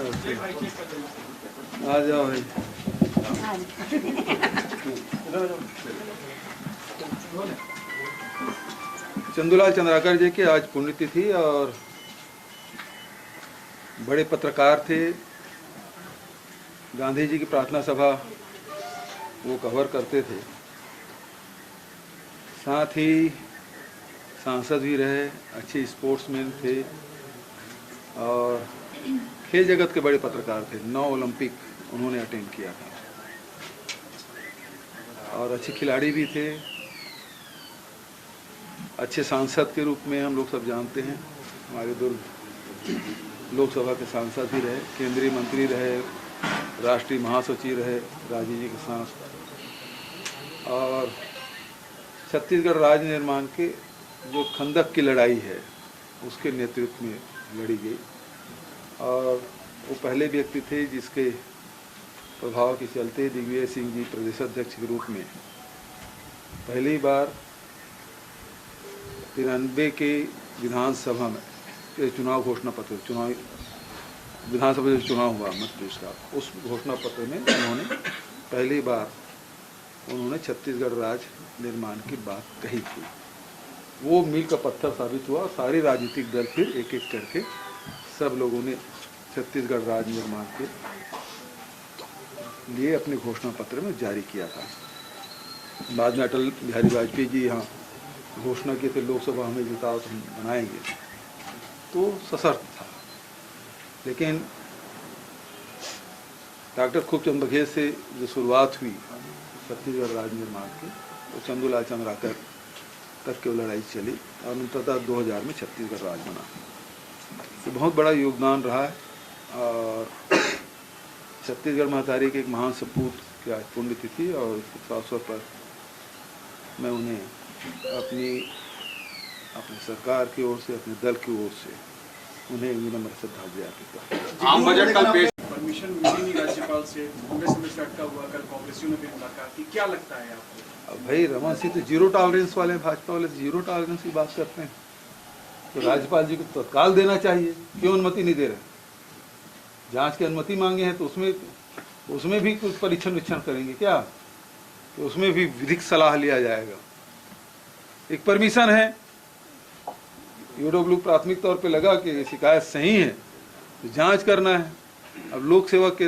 आ जाओ भाई। चंदूलाल चंद्राकर जी की आज पुण्यतिथि और बड़े पत्रकार थे। गांधी जी की प्रार्थना सभा वो कवर करते थे, साथ ही सांसद भी रहे, अच्छे स्पोर्ट्समैन थे और खेल जगत के बड़े पत्रकार थे। 9 ओलंपिक उन्होंने अटेंड किया था और अच्छे खिलाड़ी भी थे। अच्छे सांसद के रूप में हम लोग सब जानते हैं। हमारे दुर्ग लोकसभा के सांसद भी रहे, केंद्रीय मंत्री रहे, राष्ट्रीय महासचिव रहे राजीव जी के साथ। और छत्तीसगढ़ राज्य निर्माण के जो खंदक की लड़ाई है उसके नेतृत्व में लड़ी गई और वो पहले व्यक्ति थे जिसके प्रभाव के चलते दिग्विजय सिंह जी प्रदेश अध्यक्ष के रूप में पहली बार 93 के विधानसभा में चुनाव घोषणा पत्र विधानसभा जो चुनाव हुआ मध्य प्रदेश का, उस घोषणा पत्र में उन्होंने छत्तीसगढ़ राज्य निर्माण की बात कही थी। वो मील का पत्थर साबित हुआ और सारे राजनीतिक दल फिर एक एक करके सब लोगों ने छत्तीसगढ़ राज्य निर्माण के लिए अपने घोषणा पत्र में जारी किया था। बाद में अटल बिहारी वाजपेयी जी यहाँ घोषणा की थे, लोकसभा हमें जिताओ तो हम बनाएंगे, तो सशर्त था। लेकिन डॉक्टर खूबचंद बघेल से जो शुरुआत हुई छत्तीसगढ़ राज्य निर्माण की, वो चंदूलाल चंद्राकर तक की लड़ाई चली और अंततः 2000 में छत्तीसगढ़ राज्य बना। तो बहुत बड़ा योगदान रहा है और छत्तीसगढ़ महतारी के एक महान सपूत की आज पुण्यतिथि और इस अवसर पर मैं उन्हें अपनी सरकार की ओर से, अपने दल की ओर से उन्हें विनम्र श्रद्धांजलि अर्पित करता हूं। आम बजट कल पेश परमिशन मिली नहीं राज्यपाल से, कांग्रेस में चटका हुआ, कल कांग्रेसियों ने भी मुलाकात की, क्या लगता है आपको? अब भाई रमन सिंह तो जीरो टॉलरेंस वाले, भाजपा वाले जीरो टॉलरेंस की बात करते हैं, तो राज्यपाल जी को तत्काल देना चाहिए। क्यों अनुमति नहीं दे रहे? जांच की अनुमति मांगे हैं तो उसमें भी कुछ परीक्षण करेंगे क्या? तो उसमें भी विधिक सलाह लिया जाएगा। एक परमिशन है, यूडब्ल्यू प्राथमिक तौर पे लगा कि शिकायत सही है तो जांच करना है। अब लोक सेवा के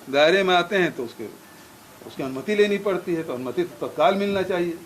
दायरे में आते हैं तो उसकी अनुमति लेनी पड़ती है, तो अनुमति तो तत्काल मिलना चाहिए।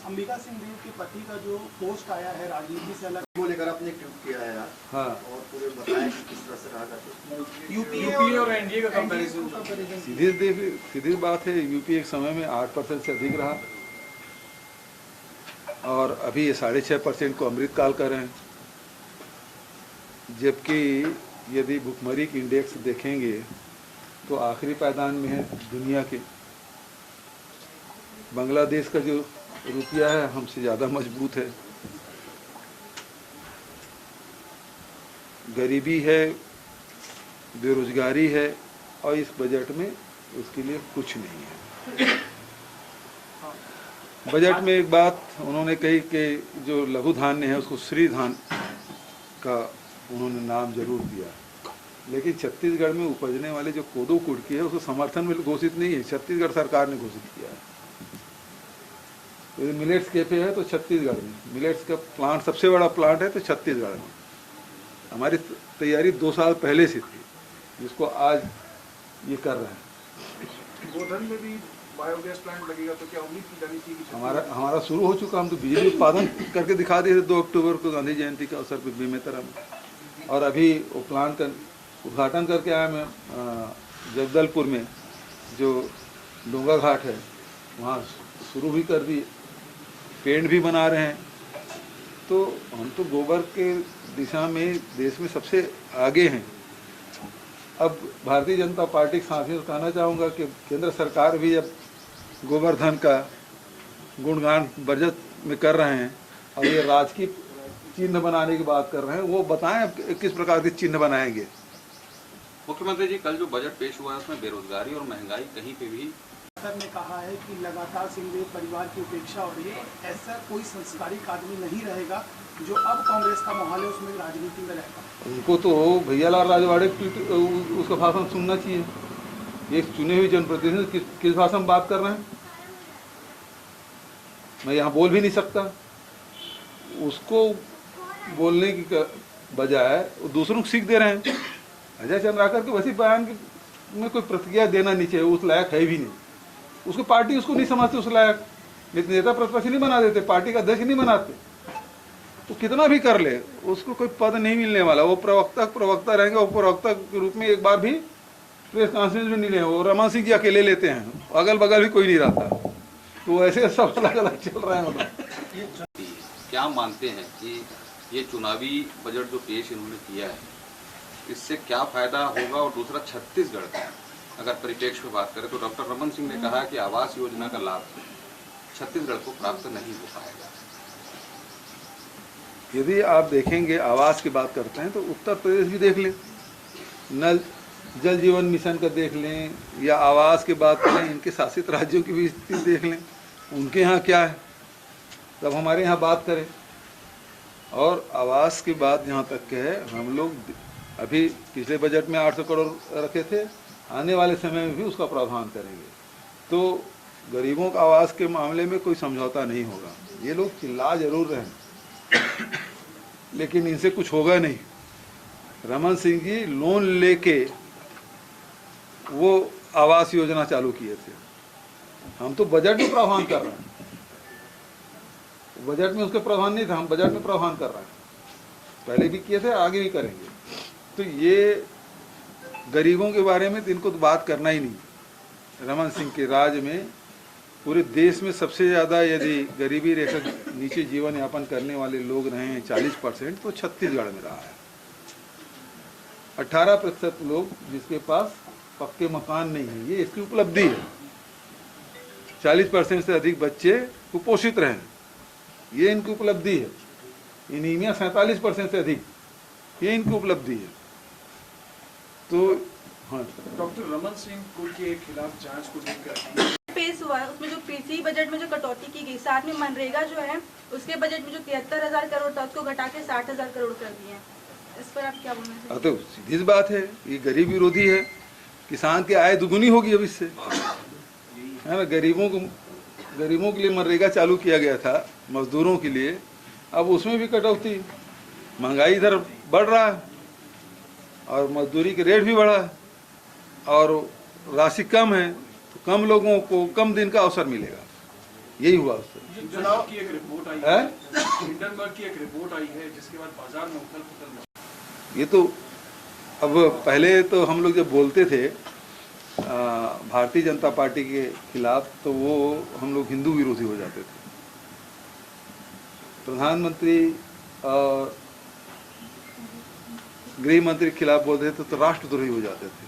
अंबिका सिंह देव के पति का जो पोस्ट आया है राजनीति से अलग को लेकर आपने ट्वीट किया है यार। हाँ, और पूरे बताया कि किस तरह से रहा करते यूपी और एनडीए का कंपैरिजन। सीधी बात है, यूपी एक समय में 8% से अधिक रहा और अभी ये 6.5% को अमृतकाल कर रहे हैं। जबकि यदि भुखमरी की इंडेक्स देखेंगे तो आखिरी पायदान में है दुनिया के। बांग्लादेश का जो रुपया है हमसे ज़्यादा मजबूत है। गरीबी है, बेरोजगारी है और इस बजट में उसके लिए कुछ नहीं है। बजट में एक बात उन्होंने कही कि जो लघु धान्य है उसको श्री धान का उन्होंने नाम जरूर दिया, लेकिन छत्तीसगढ़ में उपजने वाले जो कोदो कुटकी है उसको समर्थन में घोषित नहीं है, छत्तीसगढ़ सरकार ने घोषित किया है। तो मिलेट्स कैफे है तो छत्तीसगढ़ में, मिलेट्स का प्लांट सबसे बड़ा प्लांट है तो छत्तीसगढ़ में। हमारी तैयारी 2 साल पहले से थी, जिसको आज ये कर रहे हैं। गोधन में भी बायोगैस प्लांट लगेगा, तो क्या उम्मीद की जानी चाहिए? हमारा शुरू हो चुका। हम तो बिजली उत्पादन करके दिखा दिए थे 2 अक्टूबर को गांधी जयंती के अवसर पर बेमेतरा में। और अभी वो प्लांट का उद्घाटन करके आया मैं जगदलपुर में, जो डोंगा घाट है वहाँ शुरू भी कर दिए, पेंट भी बना रहे हैं। तो हम तो गोबर के दिशा में देश में सबसे आगे हैं। अब भारतीय जनता पार्टी के साथियों से कहना चाहूँगा कि केंद्र सरकार भी अब गोवर्धन का गुणगान बजट में कर रहे हैं और ये राजकीय चिन्ह बनाने की बात कर रहे हैं। वो बताएं किस प्रकार के चिन्ह बनाएंगे। मुख्यमंत्री जी, कल जो बजट पेश हुआ है उसमें बेरोजगारी और महंगाई कहीं पे भी सर ने कहा है कि लगातार सिंहदेव परिवार की उपेक्षा हो रही है, ऐसा कोई संस्कारिक आदमी नहीं रहेगा जो अब कांग्रेस का माहौल है उसमें राजनीति में रहता उनको तो भैयालाल राजवाड़े उसका भाषण सुनना चाहिए। ये चुने हुए जनप्रतिनिधि किस भाषा में बात कर रहे हैं, मैं यहाँ बोल भी नहीं सकता। उसको बोलने की बजाय वो दूसरों को सीख दे रहे हैं। अजय चंद्राकर के वैसे बयान में कोई प्रतिक्रिया देना नहीं चाहिए, उस लायक है भी नहीं। उसको पार्टी उसको नहीं समझती उस लायक, लेकिन नेता प्रतिपक्ष नहीं बना देते, पार्टी का अध्यक्ष नहीं बनाते। तो कितना भी कर ले उसको कोई पद नहीं मिलने वाला। वो प्रवक्ता रहेंगे, वो प्रवक्ता के रूप में एक बार भी प्रेस कॉन्फ्रेंस में नहीं ले। वो रमन सिंह जी अकेले लेते हैं, अगल बगल भी कोई नहीं रहता। तो ऐसे सब अलग अलग चल रहा है। मतलब क्या मानते हैं कि ये चुनावी बजट जो पेश इन्होंने किया है इससे क्या फायदा होगा? और दूसरा, छत्तीसगढ़ का अगर परिप्रेक्ष्य में बात करें तो डॉक्टर रमन सिंह ने कहा कि आवास योजना का लाभ छत्तीसगढ़ को प्राप्त नहीं हो पाएगा। यदि आप देखेंगे, आवास की बात करते हैं तो उत्तर प्रदेश भी देख लें, नल जल जीवन मिशन का देख लें, या आवास की बात करें, इनके शासित राज्यों की भी स्थिति देख लें, उनके यहाँ क्या है, तब हमारे यहाँ बात करें। और आवास की बात यहाँ तक के है, हम लोग अभी पिछले बजट में 800 करोड़ रखे थे, आने वाले समय में भी उसका प्रावधान करेंगे। तो गरीबों का आवास के मामले में कोई समझौता नहीं होगा। ये लोग चिल्ला जरूर रहे हैं लेकिन इनसे कुछ होगा नहीं। रमन सिंह जी लोन लेके वो आवास योजना चालू किए थे, हम तो बजट में प्रावधान कर रहे हैं। बजट में उसके प्रावधान नहीं था, हम बजट में प्रावधान कर रहे हैं, पहले भी किए थे, आगे भी करेंगे। तो ये गरीबों के बारे में तो इनको तो बात करना ही नहीं। रमन सिंह के राज में पूरे देश में सबसे ज़्यादा यदि गरीबी रेखा नीचे जीवन यापन करने वाले लोग रहे हैं 40%, तो छत्तीसगढ़ में रहा है। 18% लोग जिसके पास पक्के मकान नहीं है, ये इसकी उपलब्धि है। 40% से अधिक बच्चे कुपोषित रहे, ये इनकी उपलब्धि है। एनीमिया 47% से अधिक, ये इनकी उपलब्धि है। तो हाँ, डॉक्टर रमन सिंह के खिलाफ जांच को लेकर पेश हुआ है, उसमें जो पिछली बजट में जो कटौती की गई, साथ में मनरेगा जो है उसके बजट में जो 73,000 करोड़ था उसको घटा के 60,000 करोड़ कर दिए हैं। इस पर आप क्या बोलना चाहेंगे? तो सीधी सी बात है, ये गरीब विरोधी है। किसान की आय दुगुनी होगी अब इससे, है ना। गरीबों के लिए मनरेगा चालू किया गया था, मजदूरों के लिए, अब उसमें भी कटौती। महंगाई इधर बढ़ रहा है और मजदूरी के रेट भी बढ़ा है और राशि कम है, तो कम लोगों को कम दिन का अवसर मिलेगा। यही हुआ उससे। चुनाव की एक रिपोर्ट आई है, हिंडनबर्ग की एक रिपोर्ट आई है जिसके बाद बाजार में उथल पुथल। ये तो अब पहले तो हम लोग जब बोलते थे भारतीय जनता पार्टी के खिलाफ, तो वो हम लोग हिंदू विरोधी हो जाते थे। प्रधानमंत्री और गृह मंत्री के खिलाफ बोलते थे तो राष्ट्रद्रोही हो जाते थे।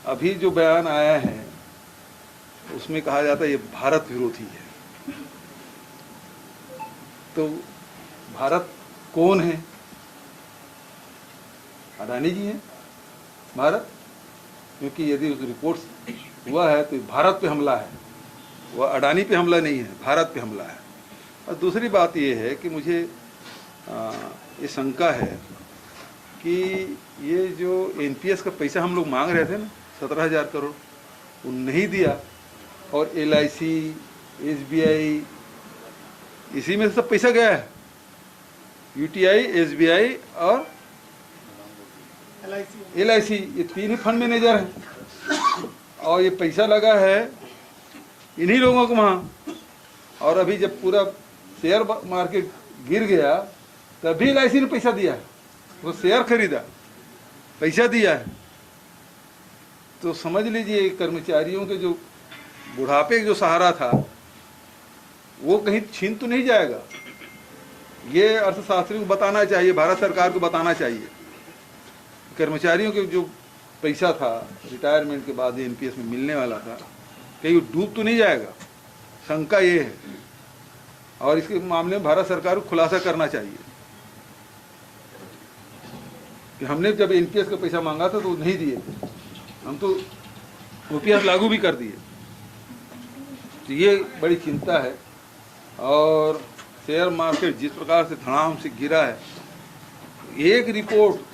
अभी जो बयान आया है उसमें कहा जाता है ये भारत विरोधी है। तो भारत कौन है? अडानी जी हैं भारत, क्योंकि यदि उस रिपोर्ट हुआ है तो भारत पे हमला है, वह अडानी पे हमला नहीं है, भारत पे हमला है। और दूसरी बात ये है कि मुझे ये शंका है कि ये जो एनपीएस का पैसा हम लोग मांग रहे थे ना 17,000 करोड़, वो नहीं दिया। और LIC, SBI, इसी में सब पैसा गया है। UTI, SBI और LIC, ये तीन ही फंड मैनेजर हैं और ये पैसा लगा है इन्हीं लोगों को वहाँ। और अभी जब पूरा शेयर मार्केट गिर गया तभी LIC ने पैसा दिया है, वो शेयर खरीदा, पैसा दिया है। तो समझ लीजिए कर्मचारियों के जो बुढ़ापे का जो सहारा था वो कहीं छीन तो नहीं जाएगा। ये अर्थशास्त्री को बताना चाहिए, भारत सरकार को बताना चाहिए, कर्मचारियों के जो पैसा था रिटायरमेंट के बाद एनपीएस में मिलने वाला था, कहीं वो डूब तो नहीं जाएगा, शंका ये है। और इसके मामले में भारत सरकार को खुलासा करना चाहिए कि हमने जब एनपीएस का पैसा मांगा था तो नहीं दिए थे, हम तो ओपीएस लागू भी कर दिए। तो ये बड़ी चिंता है। और शेयर मार्केट जिस प्रकार से धड़ाम से गिरा है, एक रिपोर्ट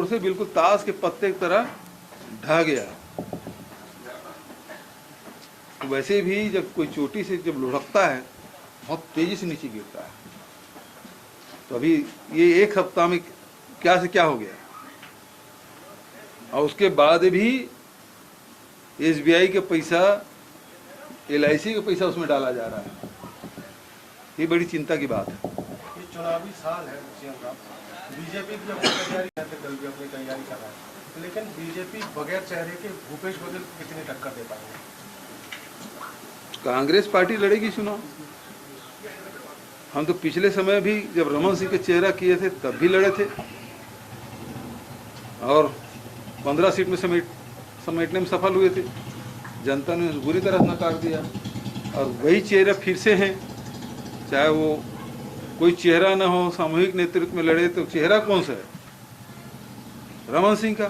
से बिल्कुल ताश के पत्ते की तरह ढह गया। तो वैसे भी जब कोई चोटी से जब लुढ़कता है बहुत तेजी से नीचे गिरता है। तो अभी ये एक सप्ताह में क्या से क्या हो गया, और उसके बाद भी SBI का पैसा, LIC का पैसा उसमें डाला जा रहा है। ये बड़ी चिंता की बात है। ये चुनावी साल है सीएम साहब, बीजेपी भी अपनी तैयारी दल भी अपनी तैयारी कर रहा है, लेकिन बीजेपी बगैर चेहरे के भूपेश बघेल को कितनी टक्कर दे पाएंगे? कांग्रेस पार्टी लड़ेगी चुनाव। हम तो पिछले समय भी जब रमन सिंह के चेहरा किए थे तब भी लड़े थे और 15 सीट में समेटने में सफल हुए थे। जनता ने बुरी तरह नकार दिया और वही चेहरा फिर से हैं। चाहे वो कोई चेहरा न हो, सामूहिक नेतृत्व में लड़े तो चेहरा कौन सा है? रमन सिंह का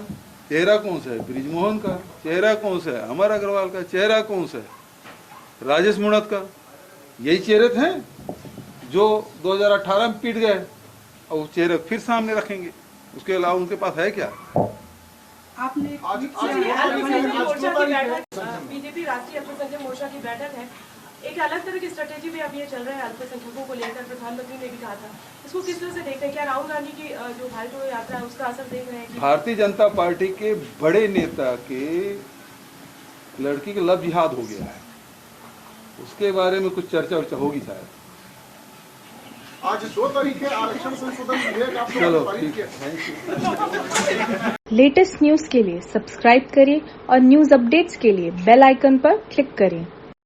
चेहरा कौन सा है? ब्रिजमोहन का चेहरा कौन सा है? अमर अग्रवाल का चेहरा कौन सा है? राजेश मुणत का। यही चेहरे थे जो 2018 में पीट गए और वो चेहरे फिर सामने रखेंगे। उसके अलावा उनके पास है क्या? आपने बीजेपी राष्ट्रीय अल्पसंख्यक मोर्चा की बैठक है, एक अलग तरह की स्ट्रेटेजी भी अब ये चल रहा है अल्पसंख्यकों को लेकर। प्रधानमंत्री ने भी कहा था, इसको किस तरह से देखते हैं? क्या राहुल गांधी की जो भारत जोड़ो यात्रा है उसका असर देख रहे हैं? भारतीय जनता पार्टी के बड़े नेता के लड़की का लव जिहाद हो गया है, उसके बारे में कुछ चर्चा होगी शायद। आज 2 तारीख है आरक्षण संशोधन विधेयक आप चलो लोगों ने ठीक है, थैंक यू। लेटेस्ट न्यूज के लिए सब्सक्राइब करें और न्यूज अपडेट्स के लिए बेल आइकन पर क्लिक करें।